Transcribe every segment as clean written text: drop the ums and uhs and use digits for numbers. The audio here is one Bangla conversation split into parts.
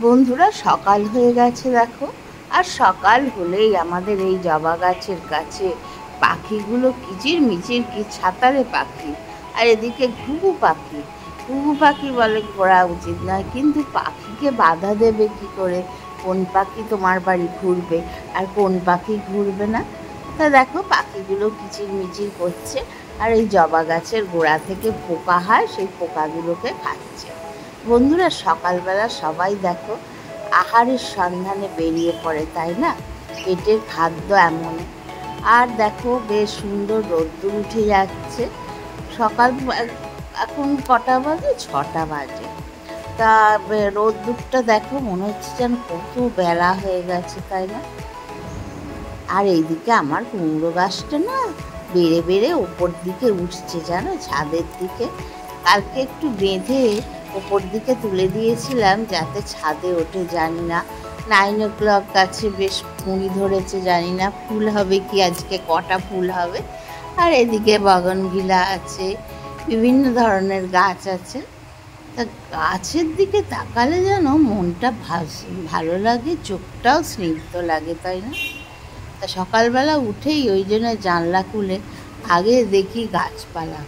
বন্ধুরা, সকাল হয়ে গেছে দেখো। আর সকাল হলেই আমাদের এই জবা গাছের কাছে পাখিগুলো কিচির মিচির কি ছাতারে পাখি। আর এদিকে ঘুঘু পাখি। ঘুঘু পাখি বলে ঘোরা উচিত নয়, কিন্তু পাখিকে বাধা দেবে কি করে? কোন পাখি তোমার বাড়ি ঘুরবে আর কোন পাখি ঘুরবে না? তা দেখো পাখিগুলো কিচির মিচির করছে, আর এই জবা গাছের গোড়া থেকে পোকা হয়, সেই পোকাগুলোকে খাচ্ছে। বন্ধুরা, সকালবেলা সবাই দেখো আহারের সন্ধানে বেরিয়ে পড়ে, তাই না? পেটের খাদ্য এমন। আর দেখো বেশ সুন্দর রোদ্দুর উঠে যাচ্ছে। সকাল এখন কটা বাজে? 6টা বাজে। তা রোদ্দুরটা দেখো, মনে হচ্ছে যেন কত বেলা হয়ে গেছে, তাই না? আর এইদিকে আমার কুমড়ো গাছটা না বেড়ে বেড়ে ওপর দিকে উঠছে, জানো, ছাদের দিকে। কালকে একটু বেঁধে ওপর দিকে তুলে দিয়েছিলাম যাতে ছাদে ওঠে। জানি না 9 o'clock গাছে বেশ কুঁড়ি ধরেছে, জানি না ফুল হবে কি, আজকে কটা ফুল হবে। আর এদিকে বাগানভিলা আছে, বিভিন্ন ধরনের গাছ আছে। তা গাছের দিকে তাকালে যেন মনটা ভালো লাগে, চোখটাও স্নিগ্ধ লাগে, তাই না? তা সকালবেলা উঠেই ওই জন্য জানলা খুলে আগে দেখি গাছপালা।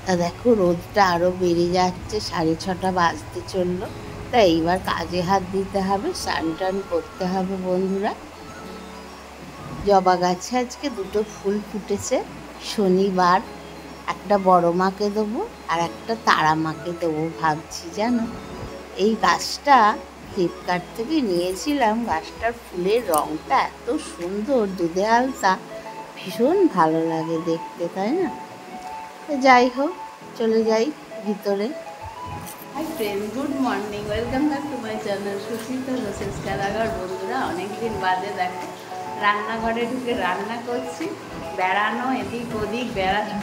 তা দেখো রোদটা আরও বেড়ে যাচ্ছে, 6:30 বাজতে চললো। তা এইবার কাজে হাত দিতে হবে, স্নান টান করতে হবে। বন্ধুরা, জবা গাছে আজকে 2টো ফুল ফুটেছে। শনিবার একটা বড় মাকে দেবো আর একটা তারা মাকে দেবো ভাবছি, জানো। এই গাছটা ফ্লিপকার্ট থেকে নিয়েছিলাম। গাছটার ফুলের রঙটা এত সুন্দর, দুধে আলতা, ভীষণ ভালো লাগে দেখতে, তাই না? যাই হোক, চলে যাই ভিতরে। Hi friend, good morning, welcome back to my channel Susmita রোসেস কারাগার। বন্ধুরা, অনেকদিন বাদে দেখো রান্নাঘরে ঢুকে রান্না করছি। বেড়ানো এদিক ওদিক বেড়ানো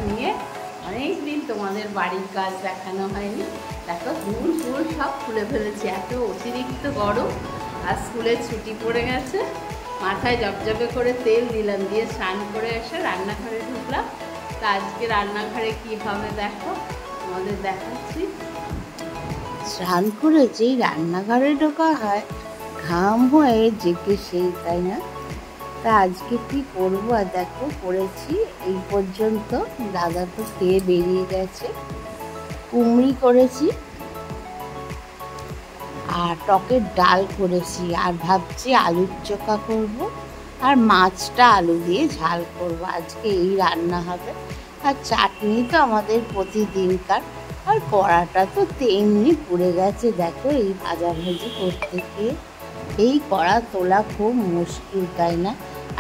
নিয়ে অনেক দিন তোমাদের বাড়ির কাজ দেখানো হয়নি। দেখো ফুল ফুল সব খুলে ফেলেছি, এত অতিরিক্ত গরম। আর স্কুলের ছুটি পড়ে গেছে, মাথায় জবজবে করে তেল দিলাম, দিয়ে স্নান করে এসে রান্নাঘরে ঢুকলাম। তা আজকে রান্নাঘরে কি হবে দেখো, তোমাদের দেখাচ্ছি। স্নান করে যেই রান্নাঘরে ঢোকা হয়, ঘাম হয়ে জেগে সেই, তাই না? তা আজকে কি করবো? আর দেখো করেছি এই পর্যন্ত। দাদা তো খেয়ে বেরিয়ে গেছে। কুমড়ি করেছি আর টকের ডাল করেছি, আর ভাবছি আলুর চোখা করব, আর মাছটা আলু দিয়ে ঝাল করব। আজকে এই রান্না হবে। আর চাটনি তো আমাদের প্রতিদিনকার। আর কড়াটা তো তেমনি পুড়ে গেছে দেখো, এই ভাজাভাজি করতে গিয়ে। এই কড়া তোলা খুব মুশকিল, তাই না?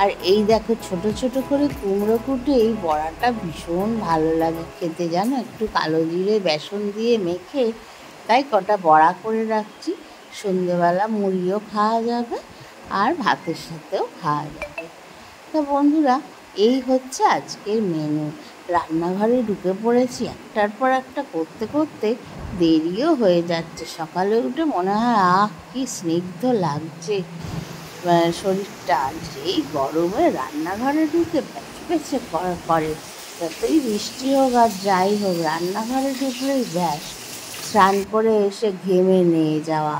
আর এই দেখো ছোট ছোট করে কুমড়ো কুটে এই বড়াটা ভীষণ ভালো লাগে খেতে, জানো, একটু কালো জিরে বেসন দিয়ে মেখে। তাই কটা বড়া করে রাখছি, সন্ধেবেলা মুড়িও খাওয়া যাবে আর ভাতের সাথেও খাওয়া যাবে। তা বন্ধুরা, এই হচ্ছে আজকের মেনু। রান্নাঘরে ঢুকে পড়েছি, একটার পর একটা করতে করতে দেরিও হয়ে যাচ্ছে। সকালে উঠে মনে হয় কি স্নিগ্ধ লাগছে শরীরটা। যেই গরমে রান্নাঘরে ঢুকে প্যাচে করে। যতই বৃষ্টি হোক আর যাই হোক, রান্নাঘরে ঢুকলেই ব্যাস স্নান করে এসে ঘেমে নিয়ে যাওয়া।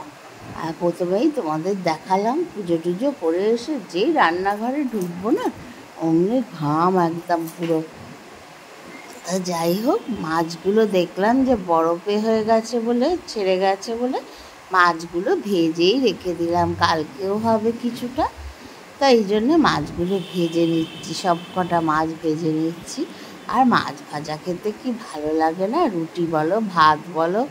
আর প্রথমেই তোমাদের দেখালাম, পুজো টুজো করে এসে যেই রান্নাঘরে ঢুকবো না, অমনি ঘাম একদম পুরো। তা যাই হোক, মাছগুলো দেখলাম যে বরফে হয়ে গেছে বলে, ছেড়ে গেছে বলে মাছগুলো ভেজেই রেখে দিলাম, কালকেও হবে কিছুটা। তাই এই জন্যে মাছগুলো ভেজে নিচ্ছি, সব কটা মাছ ভেজে নিচ্ছি। আর মাছ ভাজা খেতে কি ভালো লাগে না? রুটি বলো, ভাত বলো,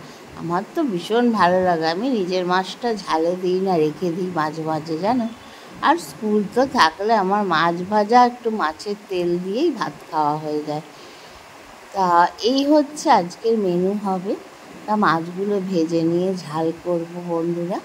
আমার তো ভীষণ ভালো লাগে। আমি নিজের মাছটা ঝালে দিই না, রেখে দিই মাঝে মাঝে, জানো। আর স্কুল তো থাকলে আমার মাছ ভাজা একটু মাছের তেল দিয়েই ভাত খাওয়া হয়ে যায়। তা এই হচ্ছে আজকের মেনু হবে। তা মাছগুলো ভেজে নিয়ে ঝাল করব বন্ধুরা।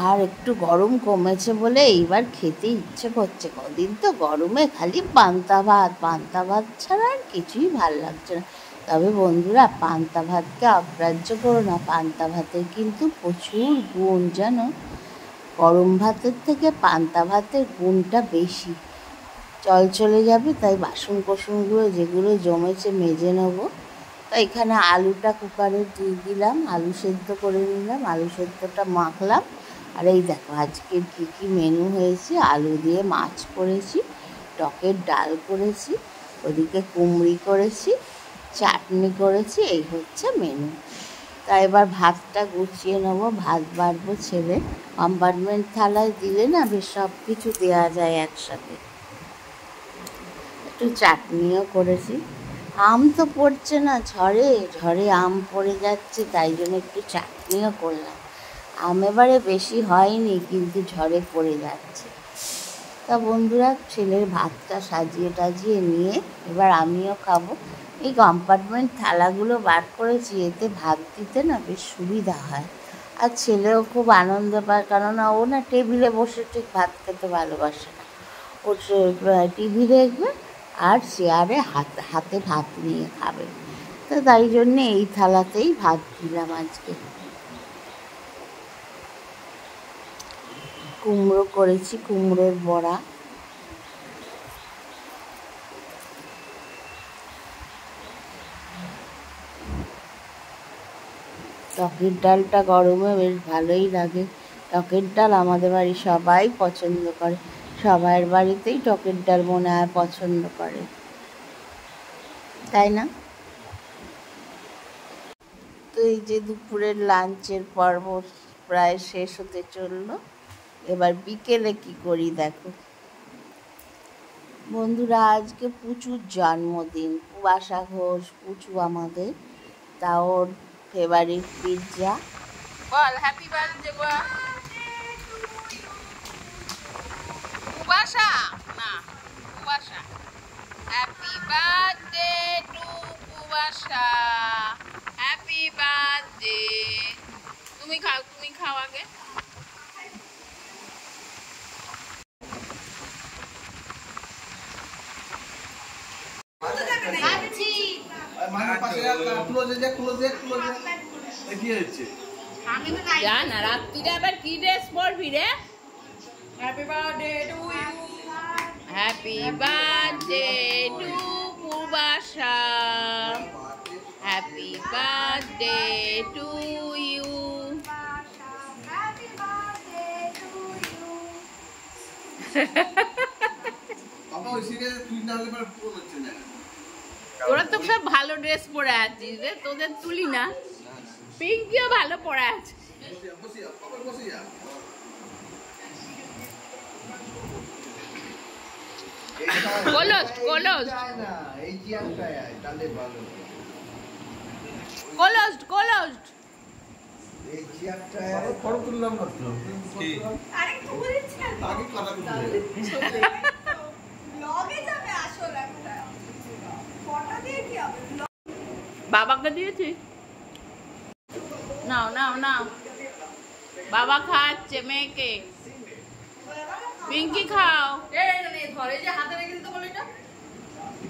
আর একটু গরম কমেছে বলে এইবার খেতে ইচ্ছে করছে। কদিন তো গরমে খালি পান্তা ভাত, পান্তা ভাত ছাড়া আর কিছুই ভাল লাগছে না। তবে বন্ধুরা, পান্তা ভাতকে অগ্রাহ্য করো না, পান্তা ভাতের কিন্তু প্রচুর গুণ, জানো। গরম ভাতের থেকে পান্তা ভাতের গুণটা বেশি। জল চলে যাবে, তাই বাসন কোসনগুলো যেগুলো জমেছে মেজে নেবো। এখানে আলুটা কুকারে দিয়ে দিলাম, আলু সেদ্ধ করে নিলাম, আলু সেদ্ধটা মাখলাম। আর এই দেখো আজকের কী কী মেনু হয়েছে। আলু দিয়ে মাছ করেছি, টকের ডাল করেছি, ওদিকে কুমড়ি করেছি, চাটনি করেছি, এই হচ্ছে মেনু। তা এবার ভাতটা গুছিয়ে নেবো, ভাত বাড়বো। ছেলে কম্পার্টমেন্ট থালায় দিলে না বেশ সব কিছু দেওয়া যায় একসাথে। একটু চাটনিও করেছি। আম তো পড়ছে না, ঝড়ে ঝড়ে আম পড়ে যাচ্ছে, তাই জন্য একটু চাটনিও করলাম। আম এবারে বেশি হয়নি, কিন্তু ঝড়ে পড়ে যাচ্ছে। তা বন্ধুরা, ছেলের ভাতটা সাজিয়ে টাজিয়ে নিয়ে এবার আমিও খাবো। এই কম্পার্টমেন্ট থালাগুলো বার করেছি, এতে ভাত দিতে না বেশ সুবিধা হয়। আর ছেলেও খুব আনন্দ পায়, কেননা ও না টেবিলে বসে ঠিক ভাত খেতে ভালোবাসে না। ও টিভি দেখবে আর চেয়ারে হাতে ভাত নিয়ে খাবে। তো তাই জন্যে এই থালাতেই ভাত দিলাম আজকে। কুমড়ো করেছি, কুমড়োর বড়া। টকের ডালটা গরমে বেশ ভালোই লাগে। টকের ডাল আমাদের বাড়ি সবাই পছন্দ করে, সবার বাড়িতেই টকের ডাল মনে হয় পছন্দ করে, তাই না? তো এই যে দুপুরের লাঞ্চের পর্ব প্রায় শেষ হতে চললো। এবার বিকেলে কি করি দেখো বন্ধুরা। আজকে পুচুর জন্মদিন, পুবাসা ঘোষ, পুচু আমাদের। তা ওর ফেভারিট পিৎজা। বল হ্যাপি বার্থডে বল। পুবাসা না, Pubasa. Happy birthday to Pubasa, happy birthday. তুমি খাও আগে। জানা রাত্রিরে আবার কি ড্রেস পরবি রে? Happy birthday to you, happy birthday to Pubasa, happy birthday to you. তোরা তো সব ভালো ড্রেস পরে আছিস রে, তোদের তুলি না। পিঙ্কিও ভালো পরে আছে। কলস্ট কলস্ট কলস্ট কলস্ট বাবাকে দিয়েছি। নাও নাও নাও, বাবা খাচ্ছে মেয়েকে। পিঙ্কি খাও,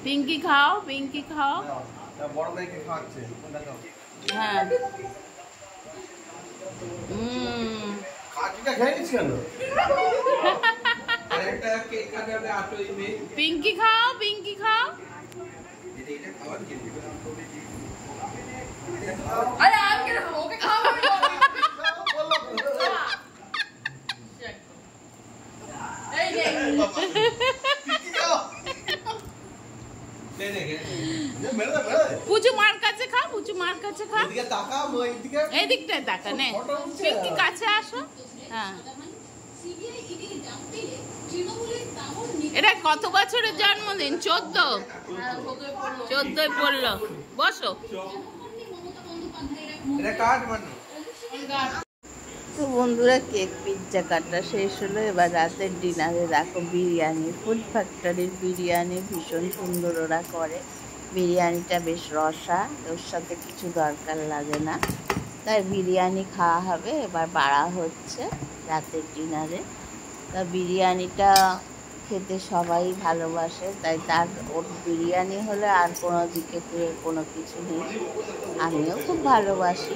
পিঙ্কি খাও, পিঙ্কি খাও। হ্যাঁ পিঙ্কি খাও, পিঙ্কি খাও। পুচু মার কাছে খা, পুচু মার কাছে খা। এই দিকটায় তাকা নে, পিঙ্কি কাছে আসো। হ্যাঁ, এটা কত বছরের জন্মদিন? 14? 14 পড়লো। বসো। তো বন্ধুরা, কেক পিৎজা কাটা শেষ হলো। এবার রাতের ডিনারে দেখো বিরিয়ানি। ফুড ফ্যাক্টরির বিরিয়ানি ভীষণ সুন্দর ওরা করে। বিরিয়ানিটা বেশ রসা, ওর সাথে কিছু দরকার লাগে না। তাই বিরিয়ানি খাওয়া হবে। এবার বাড়া হচ্ছে রাতের ডিনারে। তা বিরিয়ানিটা খেতে সবাই ভালোবাসে, তাই ওর বিরিয়ানি হলে আর কোনো দিকে কোনো কিছু নেই। আমিও খুব ভালোবাসি।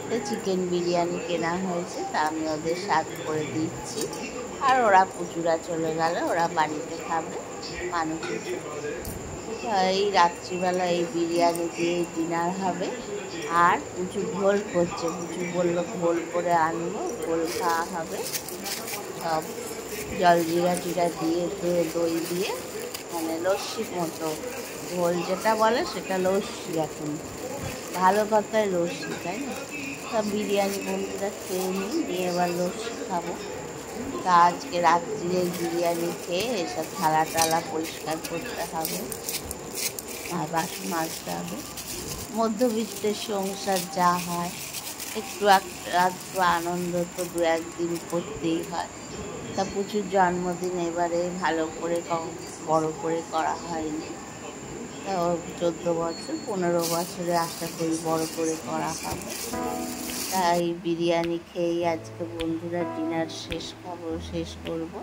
তো চিকেন বিরিয়ানি কেনা হয়েছে, তা আমি ওদের সার্ভ করে দিচ্ছি। আর ওরা পুচুরা চলে গেল, ওরা বাড়িতে খাবে। মানুষ এই রাত্রিবেলা এই বিরিয়ানি দিয়ে ডিনার হবে। আর পুচু ঘোল করছে, পুচু বললো ঘোল করে আনবো, ঘোল খাওয়া হবে। সব জলজিরা টিরা দিয়ে দই দিয়ে, মানে লস্যির মতো, ঘোল যেটা বলে সেটা লস্যি। এখন ভালো কথায় লস্যি, তাই না? সব বিরিয়ানি বন্ধুরা খেয়ে নিয়ে এবার লস্যি খাবো। তা আজকে রাত্রিরে বিরিয়ানি খেয়ে এসব থালা টালা পরিষ্কার করতে হবে আর বাসন মাজতে হবে। মধ্যবিত্তের সংসার যা হয়, একটু একটু আনন্দ তো দু একদিন করতেই হয়। তা প্রচুর জন্মদিন এবারে ভালো করে বড় করে করা হয়নি। তা 14 বছর 15 বছরে আশা করি বড় করে করা হবে। তাই বিরিয়ানি খেয়েই আজকে বন্ধুরা ডিনার শেষ করব।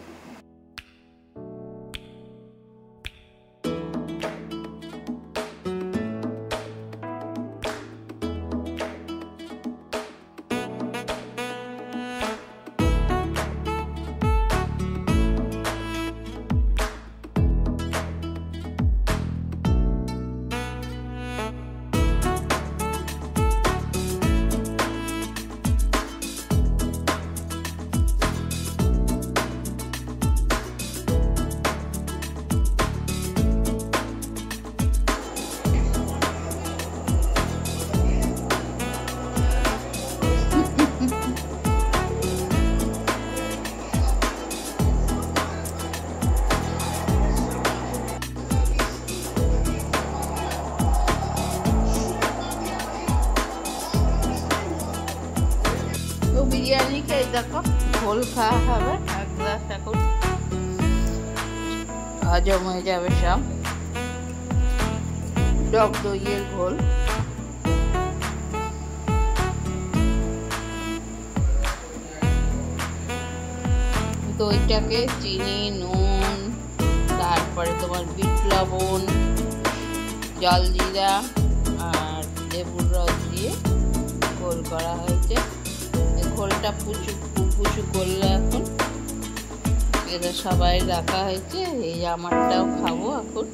বিরিয়ানি খেয়ে দেখো, ঘোল খাওয়া হবে এক গ্লাস, এখন হজম হয়ে যাবে সব। টক দইয়ের ঘোল। দইটাকে চিনি, নুন, তারপরে তোমার বিট লবণ, জলজিরা আর লেবুর রস দিয়ে ঘোল করা হয়েছে। ঘোলটা পুচু করলে এখন এটা সবাই রাখা হয়েছে। এই আমারটাও খাবো এখন।